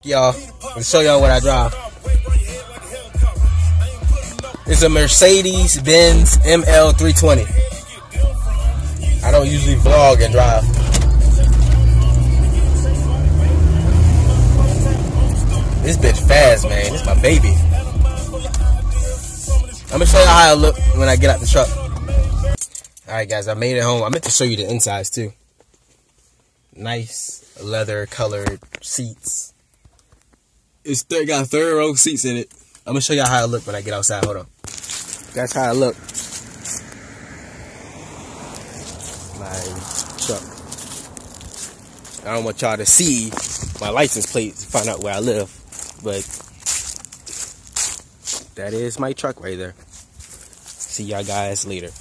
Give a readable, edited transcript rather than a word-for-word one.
Y'all, let me show y'all what I drive. It's a Mercedes-Benz ML320. I don't usually vlog and drive. This bitch fast, man. This is my baby. I'm gonna show y'all how I look when I get out the truck. Alright guys, I made it home. I meant to show you the insides too. Nice leather colored seats. It's got third row seats in it. I'm gonna show y'all how I look when I get outside. Hold on. That's how I look. My truck. I don't want y'all to see my license plate to find out where I live, but that is my truck right there. See y'all guys later.